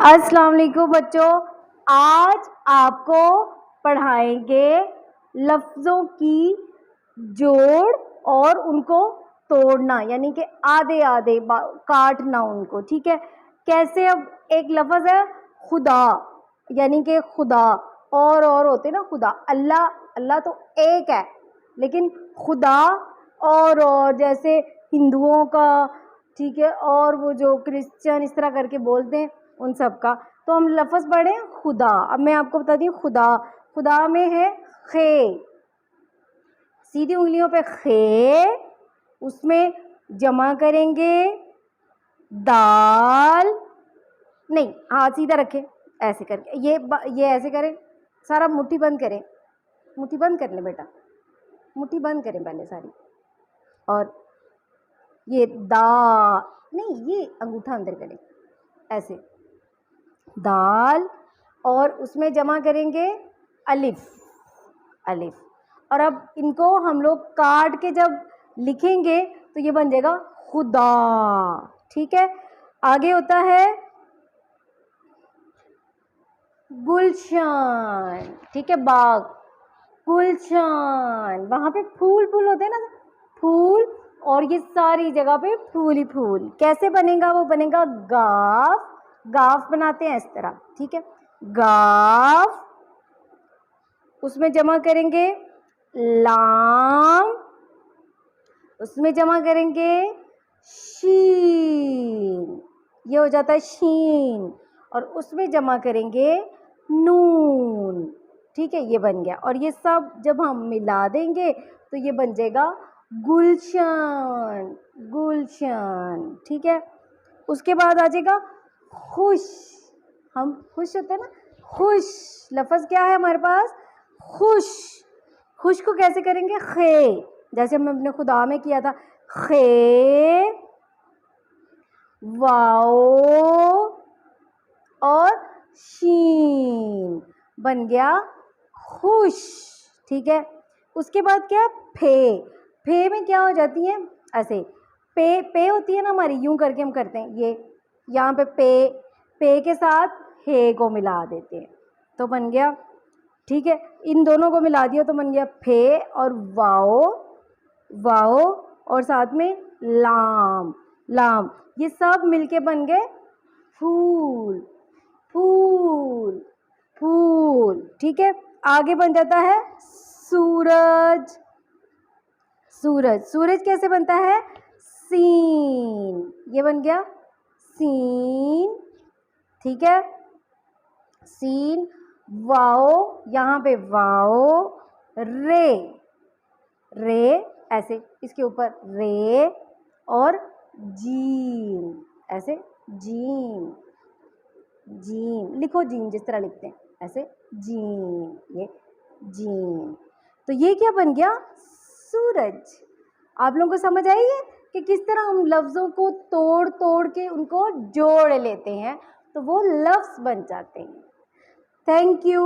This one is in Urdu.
السلام علیکم بچوں، آج آپ کو پڑھائیں گے لفظوں کی جوڑ اور ان کو توڑنا، یعنی کہ آدھے آدھے کاٹنا ان کو، ٹھیک ہے؟ کیسے؟ اب ایک لفظ ہے خدا، یعنی کہ خدا اور ہوتے نا خدا، اللہ، اللہ تو ایک ہے لیکن خدا اور جیسے ہندوؤں کا، ٹھیک ہے، اور وہ جو کرسچن اس طرح کر کے بولتے ہیں ان سب کا، تو ہم لفظ پڑھیں خدا۔ اب میں آپ کو بتا دوں خدا، خدا میں ہے خے، سیدھی انگلیوں پہ خے، اس میں جمع کریں گے دال، نہیں ہاتھ سیدھا رکھیں ایسے کر کے، یہ ایسے کریں، سارا مٹھی بند کریں، مٹھی بند کر لیں بیٹا، مٹھی بند کریں پہلے ساری، اور یہ نہیں یہ انگوٹھا اندر کریں ایسے، دال، اور اس میں جمع کریں گے الف، الف، اور اب ان کو ہم لوگ کاٹ کے جب لکھیں گے تو یہ بن جائے گا خدا، ٹھیک ہے؟ آگے ہوتا ہے گلشن، ٹھیک ہے، باغ، گلشن، وہاں پہ پھول پھول ہوتے ہیں نا، پھول، اور یہ ساری جگہ پہ پھول ہی پھول، کیسے بنے گا؟ وہ بنے گا گاف، گاف بناتے ہیں اس طرح، ٹھیک ہے، گاف، اس میں جمع کریں گے لام، اس میں جمع کریں گے شین، یہ ہو جاتا ہے شین، اور اس میں جمع کریں گے نون، ٹھیک ہے، یہ بن گیا، اور یہ سب جب ہم ملا دیں گے تو یہ بن جائے گا گلشن، گلشن، ٹھیک ہے؟ اس کے بعد آ جائے گا خوش، ہم خوش ہوتے ہیں نا، خوش، لفظ کیا ہے ہمارے پاس؟ خوش، خوش کو کیسے کریں گے؟ خے، جیسے ہم نے خدا میں کیا تھا، خے، واؤ اور شین، بن گیا خوش، ٹھیک ہے؟ اس کے بعد کیا؟ پھے، پھے میں کیا ہو جاتی ہے؟ ایسے پے ہوتی ہے نا ہماری، یوں کر کے ہم کرتے ہیں، یہ یہاں پہ پے کے ساتھ ہے کو ملا دیتے ہیں تو بن گیا، ٹھیک ہے، ان دونوں کو ملا دیا تو بن گیا پھے، اور واؤ، واؤ، اور ساتھ میں لام، لام، یہ سب مل کے بن گئے پھول، پھول، پھول، ٹھیک ہے؟ آگے بن جاتا ہے سورج، سورج، سورج کیسے بنتا ہے؟ سین، یہ بن گیا سین، ٹھیک ہے، سین، واؤ، یہاں پہ واؤ، رے، رے، ایسے اس کے اوپر رے، اور جیم، ایسے جیم، جیم لکھو، جیم جس طرح لکھتے ہیں ایسے جیم، یہ جیم، تو یہ کیا بن گیا؟ سورج۔ آپ لوگوں کو سمجھ آئی ہے کہ کس طرح ہم لفظوں کو توڑ توڑ کے ان کو جوڑ لیتے ہیں تو وہ لفظ بن جاتے ہیں۔ Thank you.